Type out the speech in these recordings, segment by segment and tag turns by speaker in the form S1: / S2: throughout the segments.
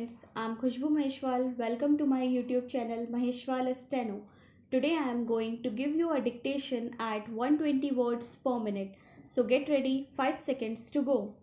S1: friends, I'm Khushbu Maheshwal. Welcome to my YouTube channel Maheshwal Steno. Today I am going to give you a dictation at 120 words per minute. So get ready, 5 seconds to go.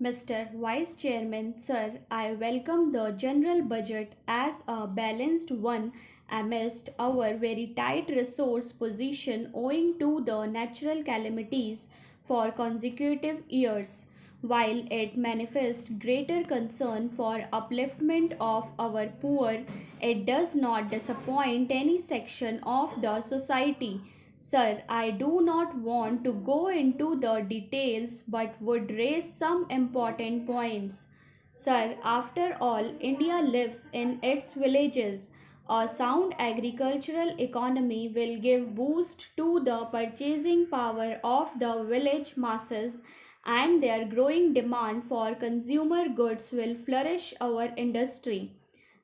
S1: Mr. Vice Chairman, Sir, I welcome the general budget as a balanced one amidst our very tight resource position owing to the natural calamities for consecutive years. While it manifests greater concern for upliftment of our poor, it does not disappoint any section of the society. Sir, I do not want to go into the details but would raise some important points. Sir, after all, India lives in its villages. A sound agricultural economy will give boost to the purchasing power of the village masses, and their growing demand for consumer goods will flourish our industry.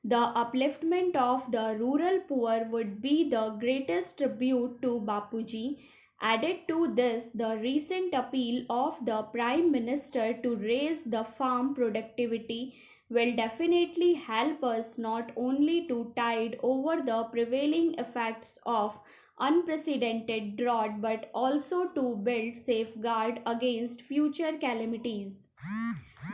S1: The upliftment of the rural poor would be the greatest tribute to Bapuji. Added to this, the recent appeal of the Prime Minister to raise the farm productivity will definitely help us not only to tide over the prevailing effects of unprecedented drought but also to build safeguard against future calamities.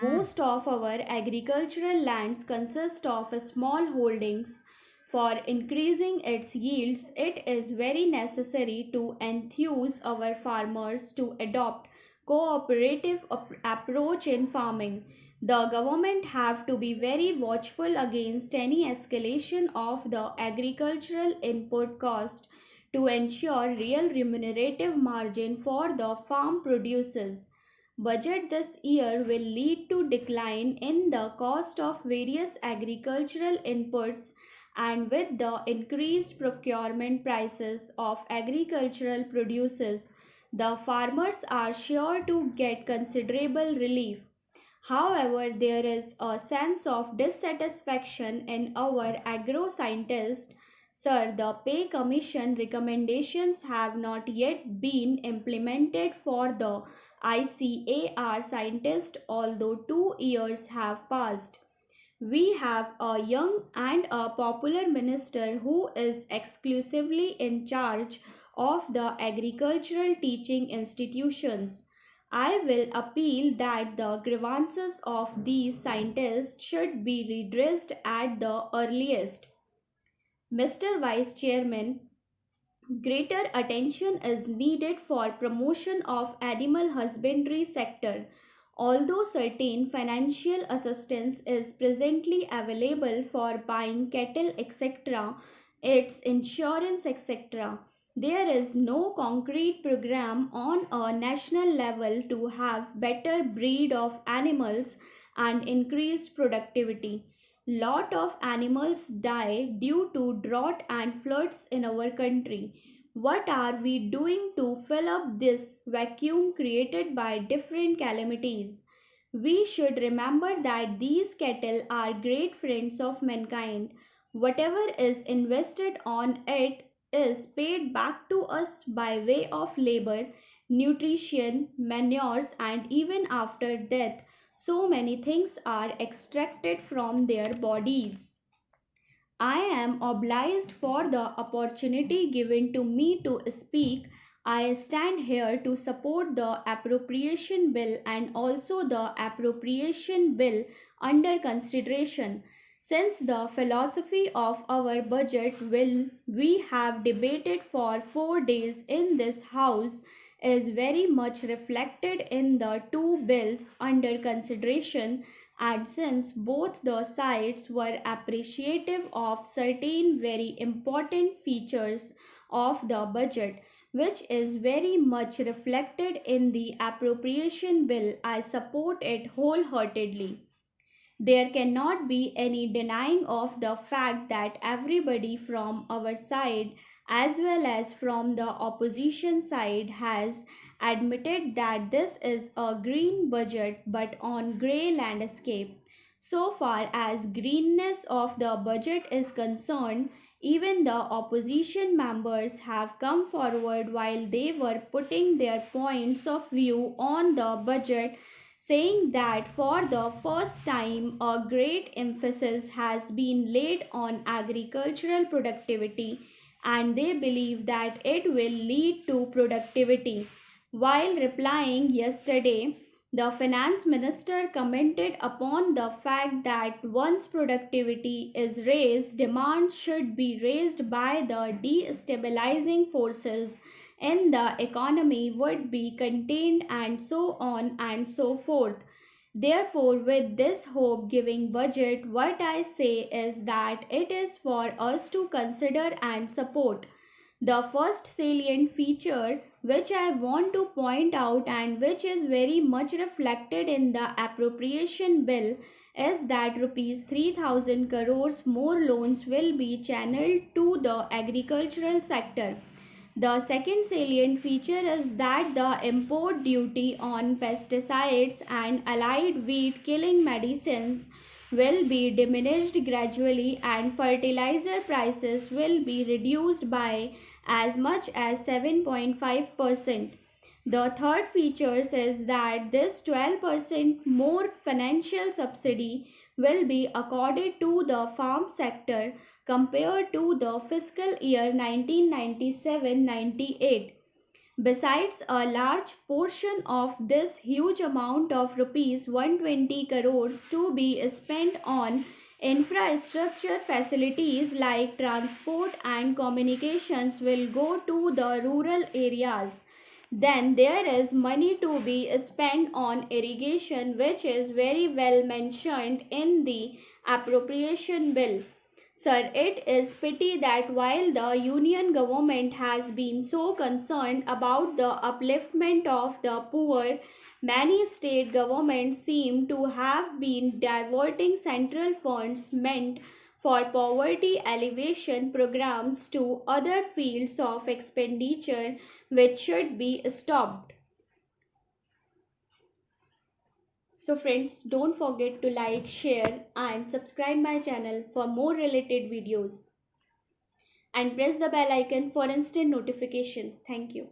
S1: Most of our agricultural lands consist of small holdings. For increasing its yields, it is very necessary to enthuse our farmers to adopt cooperative approach in farming. The government have to be very watchful against any escalation of the agricultural input cost to ensure real remunerative margin for the farm producers. Budget this year will lead to decline in the cost of various agricultural inputs, and with the increased procurement prices of agricultural produces, the farmers are sure to get considerable relief. However, there is a sense of dissatisfaction in our agro scientists. Sir, the pay commission recommendations have not yet been implemented for the ICAR scientists, although 2 years have passed. We have a young and a popular minister who is exclusively in charge of the agricultural teaching institutions. I will appeal that the grievances of these scientists should be redressed at the earliest. Mr. Vice Chairman, greater attention is needed for promotion of animal husbandry sector. Although certain financial assistance is presently available for buying cattle etc., its insurance etc., there is no concrete program on a national level to have better breed of animals and increased productivity. Lot of animals die due to drought and floods in our country. What are we doing to fill up this vacuum created by different calamities? We should remember that these cattle are great friends of mankind. Whatever is invested on it is paid back to us by way of labor, nutrition, manures, and even after death, so many things are extracted from their bodies. I am obliged for the opportunity given to me to speak. I stand here to support the appropriation bill and also the appropriation bill under consideration. Since the philosophy of our budget will we have debated for 4 days in this house is very much reflected in the two bills under consideration, and since both the sides were appreciative of certain very important features of the budget, which is very much reflected in the appropriation bill, I support it wholeheartedly. There cannot be any denying of the fact that everybody from our side as well as from the opposition side has admitted that this is a green budget but on grey landscape. So far as greenness of the budget is concerned, Even the opposition members have come forward while they were putting their points of view on the budget, saying that for the first time a great emphasis has been laid on agricultural productivity and they believe that it will lead to productivity. While replying yesterday, the finance minister commented upon the fact that once productivity is raised, demand should be raised by the destabilizing forces in the economy would be contained and so on and so forth. Therefore, with this hope giving budget, what I say is that it is for us to consider and support. The first salient feature which I want to point out and which is very much reflected in the appropriation bill is that rupees 3000 crores more loans will be channeled to the agricultural sector. The second salient feature is that the import duty on pesticides and allied weed killing medicines will be diminished gradually and fertilizer prices will be reduced by as much as 7.5%. The third features is that this 12% more financial subsidy will be accorded to the farm sector compared to the fiscal year 1997-98. Besides, a large portion of this huge amount of rupees 120 crores to be spent on infrastructure facilities like transport and communications will go to the rural areas. Then there is money to be spent on irrigation, which is very well mentioned in the appropriation bill. Sir, it is pity that while the union government has been so concerned about the upliftment of the poor, many state governments seem to have been diverting central funds meant for poverty alleviation programs to other fields of expenditure which should be stopped. So friends, don't forget to like, share and subscribe my channel for more related videos and press the bell icon for instant notification. Thank you.